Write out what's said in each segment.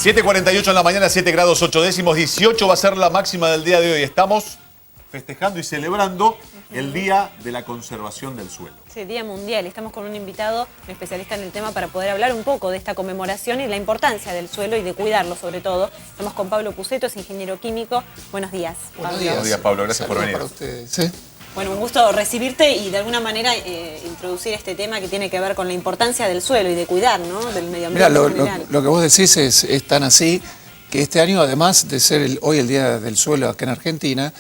7:48 en la mañana, 7 grados 8 décimos, 18 va a ser la máxima del día de hoy. Estamos festejando y celebrando el Día de la Conservación del Suelo. Sí, Día Mundial. Estamos con un invitado, un especialista en el tema, para poder hablar un poco de esta conmemoración y la importancia del suelo y de cuidarlo sobre todo. Estamos con Pablo Puceto, es ingeniero químico. Buenos días, Pablo. Buenos días, Pablo. Gracias por venir. Para ustedes. ¿Sí? Bueno, un gusto recibirte y de alguna manera introducir este tema que tiene que ver con la importancia del suelo y de cuidar, ¿no? Del medio ambiente. Mirá, lo que vos decís es tan así que este año, además de ser hoy el Día del Suelo acá en Argentina,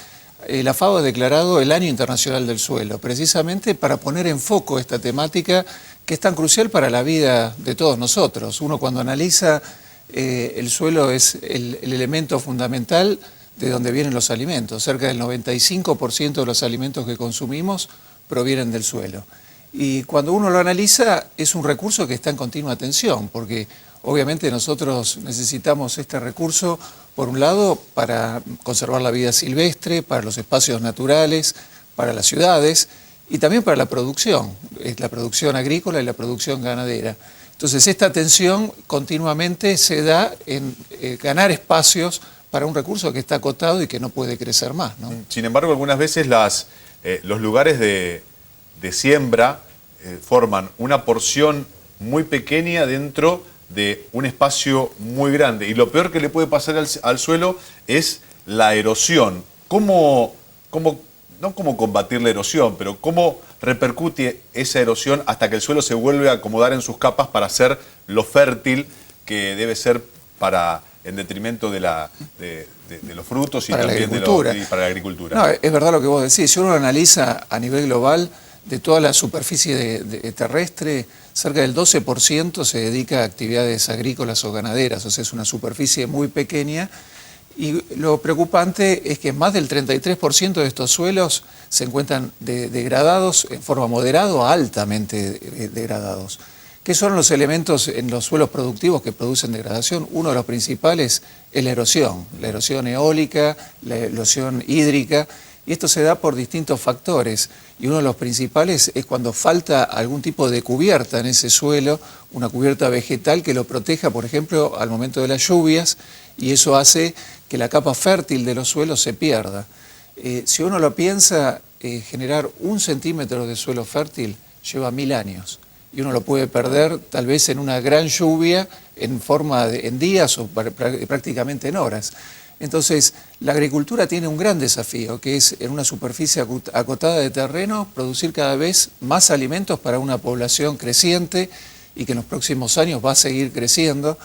la FAO ha declarado el Año Internacional del Suelo, precisamente para poner en foco esta temática que es tan crucial para la vida de todos nosotros. Uno cuando analiza el suelo es el elemento fundamental de donde vienen los alimentos. Cerca del 95% de los alimentos que consumimos provienen del suelo. Y cuando uno lo analiza es un recurso que está en continua tensión, porque obviamente nosotros necesitamos este recurso, por un lado, para conservar la vida silvestre, para los espacios naturales, para las ciudades y también para la producción agrícola y la producción ganadera. Entonces esta tensión continuamente se da en ganar espacios para un recurso que está acotado y que no puede crecer más, ¿no? Sin embargo, algunas veces los lugares de siembra forman una porción muy pequeña dentro de un espacio muy grande. Y lo peor que le puede pasar al suelo es la erosión. No cómo combatir la erosión, pero cómo repercute esa erosión hasta que el suelo se vuelve a acomodar en sus capas para ser lo fértil que debe ser en detrimento de los frutos y para también para la agricultura. No, es verdad lo que vos decís. Si uno lo analiza a nivel global, de toda la superficie terrestre, cerca del 12% se dedica a actividades agrícolas o ganaderas, o sea, es una superficie muy pequeña. Y lo preocupante es que más del 33% de estos suelos se encuentran degradados en forma moderada o altamente degradados. ¿Qué son los elementos en los suelos productivos que producen degradación? Uno de los principales es la erosión eólica, la erosión hídrica, y esto se da por distintos factores. Y uno de los principales es cuando falta algún tipo de cubierta en ese suelo, una cubierta vegetal que lo proteja, por ejemplo, al momento de las lluvias, y eso hace que la capa fértil de los suelos se pierda. Si uno lo piensa, generar 1 centímetro de suelo fértil lleva 1000 años. Y uno lo puede perder tal vez en una gran lluvia, en días o prácticamente en horas. Entonces, la agricultura tiene un gran desafío, que es en una superficie acotada de terreno, producir cada vez más alimentos para una población creciente y que en los próximos años va a seguir creciendo.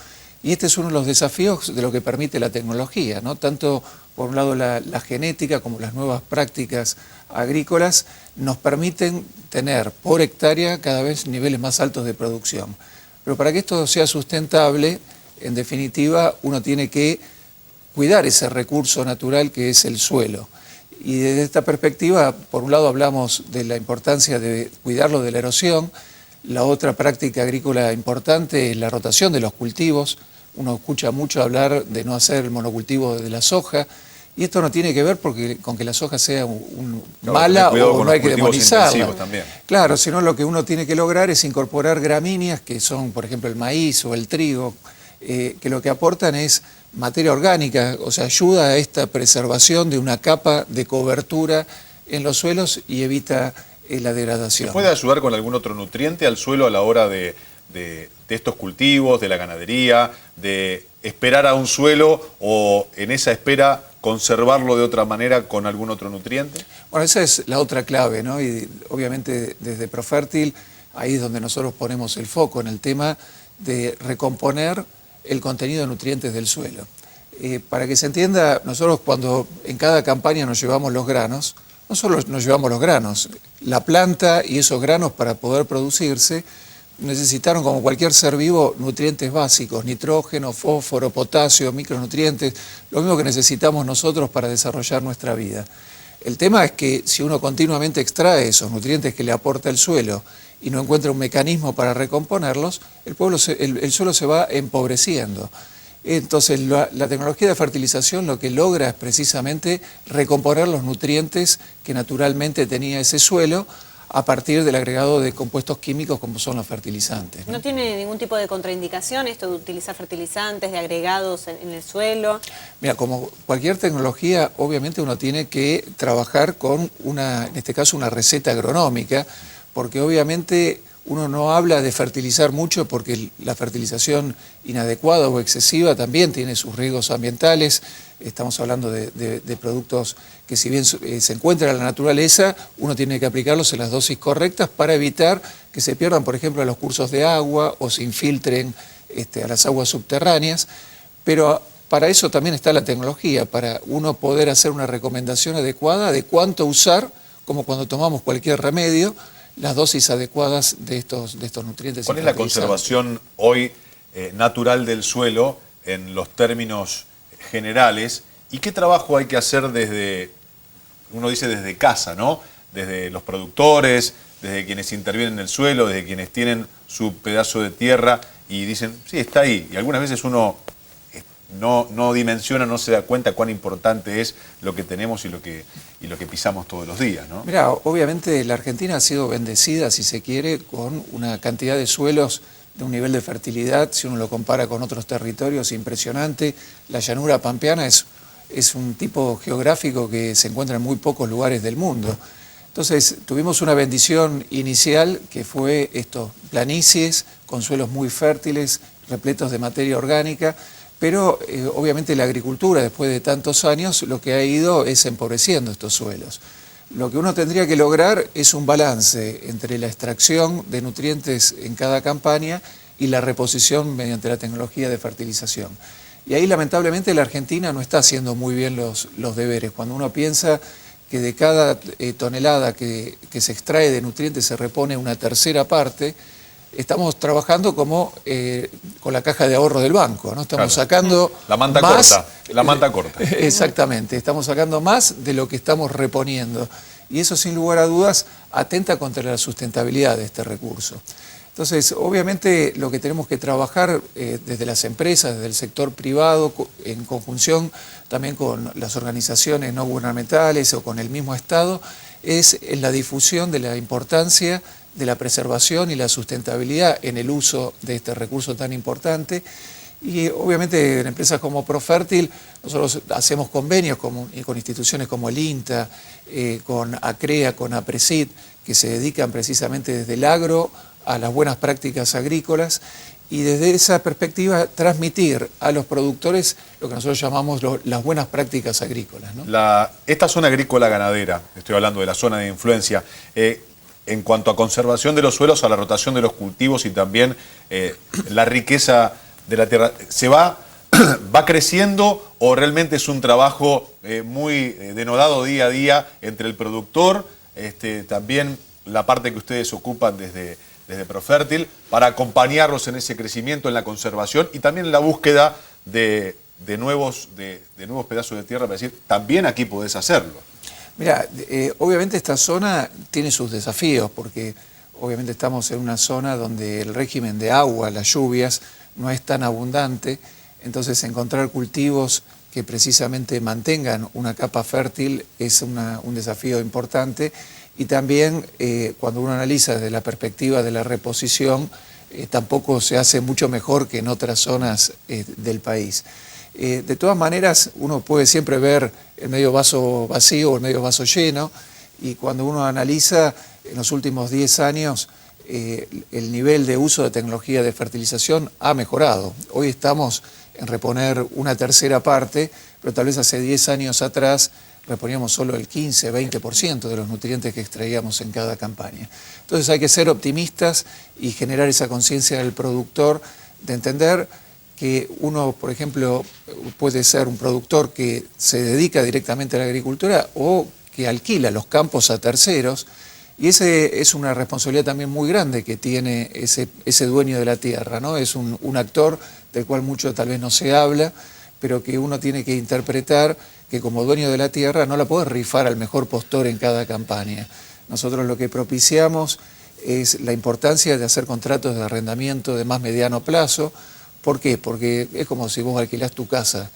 Y este es uno de los desafíos de lo que permite la tecnología, ¿no? Tanto por un lado la genética como las nuevas prácticas agrícolas nos permiten tener por hectárea cada vez niveles más altos de producción. Pero para que esto sea sustentable, en definitiva, uno tiene que cuidar ese recurso natural que es el suelo. Y desde esta perspectiva, por un lado hablamos de la importancia de cuidarlo de la erosión. La otra práctica agrícola importante es la rotación de los cultivos. Uno escucha mucho hablar de no hacer el monocultivo de la soja, y esto no tiene que ver con que la soja sea mala o no hay que demonizarla. Claro, sino lo que uno tiene que lograr es incorporar gramíneas, que son, por ejemplo, el maíz o el trigo, que lo que aportan es materia orgánica, o sea, ayuda a esta preservación de una capa de cobertura en los suelos y evita la degradación. ¿Se puede ayudar con algún otro nutriente al suelo a la hora de estos cultivos, de la ganadería, de esperar a un suelo o en esa espera conservarlo de otra manera con algún otro nutriente? Bueno, esa es la otra clave, ¿no? Y obviamente desde Profértil, ahí es donde nosotros ponemos el foco en el tema de recomponer el contenido de nutrientes del suelo. Para que se entienda, nosotros cuando en cada campaña nos llevamos los granos, no solo nos llevamos los granos, la planta y esos granos para poder producirse necesitaron, como cualquier ser vivo, nutrientes básicos, nitrógeno, fósforo, potasio, micronutrientes, lo mismo que necesitamos nosotros para desarrollar nuestra vida. El tema es que si uno continuamente extrae esos nutrientes que le aporta el suelo y no encuentra un mecanismo para recomponerlos, el suelo se va empobreciendo. Entonces la tecnología de fertilización lo que logra es precisamente recomponer los nutrientes que naturalmente tenía ese suelo, a partir del agregado de compuestos químicos como son los fertilizantes, ¿no? ¿No tiene ningún tipo de contraindicación esto de utilizar fertilizantes, de agregados en el suelo? Mira, como cualquier tecnología, obviamente uno tiene que trabajar con en este caso, una receta agronómica, porque obviamente uno no habla de fertilizar mucho porque la fertilización inadecuada o excesiva también tiene sus riesgos ambientales. Estamos hablando de productos que, si bien se encuentran en la naturaleza, uno tiene que aplicarlos en las dosis correctas para evitar que se pierdan, por ejemplo, a los cursos de agua o se infiltren a las aguas subterráneas. Pero para eso también está la tecnología, para uno poder hacer una recomendación adecuada de cuánto usar, como cuando tomamos cualquier remedio, las dosis adecuadas de estos nutrientes. ¿Cuál es la conservación hoy natural del suelo en los términos generales? ¿Y qué trabajo hay que hacer uno dice desde casa, ¿no? Desde los productores, desde quienes intervienen en el suelo, desde quienes tienen su pedazo de tierra y dicen, sí, está ahí. Y algunas veces uno no dimensiona, no se da cuenta cuán importante es lo que tenemos y lo que pisamos todos los días, ¿no? Mira, obviamente la Argentina ha sido bendecida, si se quiere, con una cantidad de suelos de un nivel de fertilidad, si uno lo compara con otros territorios, impresionante. La llanura pampeana es un tipo geográfico que se encuentra en muy pocos lugares del mundo. Entonces tuvimos una bendición inicial que fue estos planicies con suelos muy fértiles, repletos de materia orgánica, pero obviamente la agricultura, después de tantos años, lo que ha ido es empobreciendo estos suelos. Lo que uno tendría que lograr es un balance entre la extracción de nutrientes en cada campaña y la reposición mediante la tecnología de fertilización. Y ahí lamentablemente la Argentina no está haciendo muy bien los deberes. Cuando uno piensa que de cada tonelada que se extrae de nutrientes se repone una tercera parte, estamos trabajando como con la caja de ahorro del banco, ¿no? Estamos sacando la manta más, corta, la manta corta. Exactamente, estamos sacando más de lo que estamos reponiendo. Y eso, sin lugar a dudas, atenta contra la sustentabilidad de este recurso. Entonces, obviamente, lo que tenemos que trabajar desde las empresas, desde el sector privado, en conjunción también con las organizaciones no gubernamentales o con el mismo Estado, es en la difusión de la importancia de la preservación y la sustentabilidad en el uso de este recurso tan importante. Y obviamente en empresas como Profértil nosotros hacemos convenios con instituciones como el INTA, con ACREA, con APRESID, que se dedican precisamente desde el agro a las buenas prácticas agrícolas, y desde esa perspectiva transmitir a los productores lo que nosotros llamamos las buenas prácticas agrícolas, ¿no? Esta zona agrícola ganadera, estoy hablando de la zona de influencia, en cuanto a conservación de los suelos, a la rotación de los cultivos y también la riqueza de la tierra, ¿va creciendo o realmente es un trabajo muy denodado día a día entre el productor, también la parte que ustedes ocupan desde Profértil, para acompañarlos en ese crecimiento, en la conservación y también en la búsqueda de nuevos pedazos de tierra para decir, también aquí podés hacerlo? Mira, obviamente esta zona tiene sus desafíos porque obviamente estamos en una zona donde el régimen de agua, las lluvias, no es tan abundante, entonces encontrar cultivos que precisamente mantengan una capa fértil es un desafío importante, y también cuando uno analiza desde la perspectiva de la reposición, tampoco se hace mucho mejor que en otras zonas del país. De todas maneras, uno puede siempre ver el medio vaso vacío o el medio vaso lleno, y cuando uno analiza en los últimos 10 años, el nivel de uso de tecnología de fertilización ha mejorado. Hoy estamos en reponer una tercera parte, pero tal vez hace 10 años atrás reponíamos solo el 15-20% de los nutrientes que extraíamos en cada campaña. Entonces hay que ser optimistas y generar esa conciencia del productor de entender que uno, por ejemplo, puede ser un productor que se dedica directamente a la agricultura o que alquila los campos a terceros, y ese es una responsabilidad también muy grande que tiene ese dueño de la tierra, ¿no? Es un actor del cual mucho tal vez no se habla, pero que uno tiene que interpretar que como dueño de la tierra no la puede rifar al mejor postor en cada campaña. Nosotros lo que propiciamos es la importancia de hacer contratos de arrendamiento de más mediano plazo. ¿Por qué? Porque es como si vos alquilás tu casa.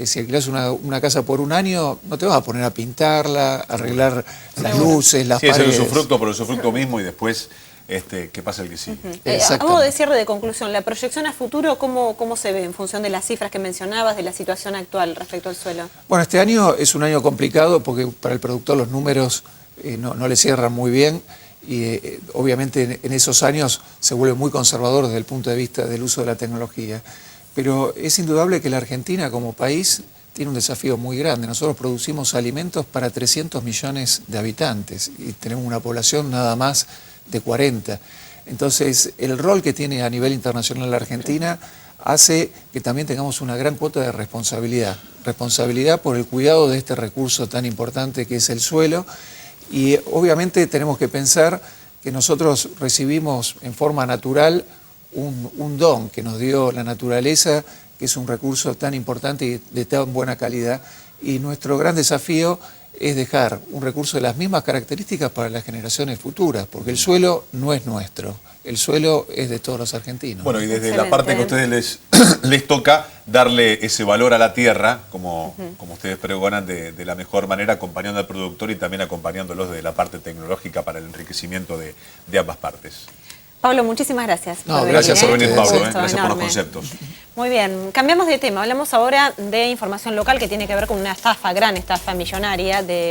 Si alquilas una casa por un año, no te vas a poner a pintarla, a arreglar las luces, las Sí, es el paredes. usufructo por el usufructo mismo y después que pasa el que sigue. A modo de cierre de conclusión, la proyección a futuro, ¿cómo se ve en función de las cifras que mencionabas, de la situación actual respecto al suelo? Bueno, este año es un año complicado porque para el productor los números no le cierran muy bien y obviamente en esos años se vuelve muy conservador desde el punto de vista del uso de la tecnología. Pero es indudable que la Argentina como país tiene un desafío muy grande. Nosotros producimos alimentos para 300 millones de habitantes y tenemos una población nada más de 40. Entonces, el rol que tiene a nivel internacional la Argentina hace que también tengamos una gran cuota de responsabilidad. Responsabilidad por el cuidado de este recurso tan importante que es el suelo. Y obviamente tenemos que pensar que nosotros recibimos en forma natural un don que nos dio la naturaleza, que es un recurso tan importante y de tan buena calidad. Y nuestro gran desafío es dejar un recurso de las mismas características para las generaciones futuras, porque el suelo no es nuestro, el suelo es de todos los argentinos. Bueno, y desde Excelente. la parte que a ustedes les toca darle ese valor a la tierra, como ustedes pregonan, de la mejor manera, acompañando al productor y también acompañándolos de la parte tecnológica para el enriquecimiento de ambas partes. Pablo, muchísimas gracias. No, Gracias por venir, Un Pablo. gusto Gracias por los enorme. conceptos. Muy bien, cambiamos de tema. Hablamos ahora de información local que tiene que ver con una estafa, gran estafa millonaria de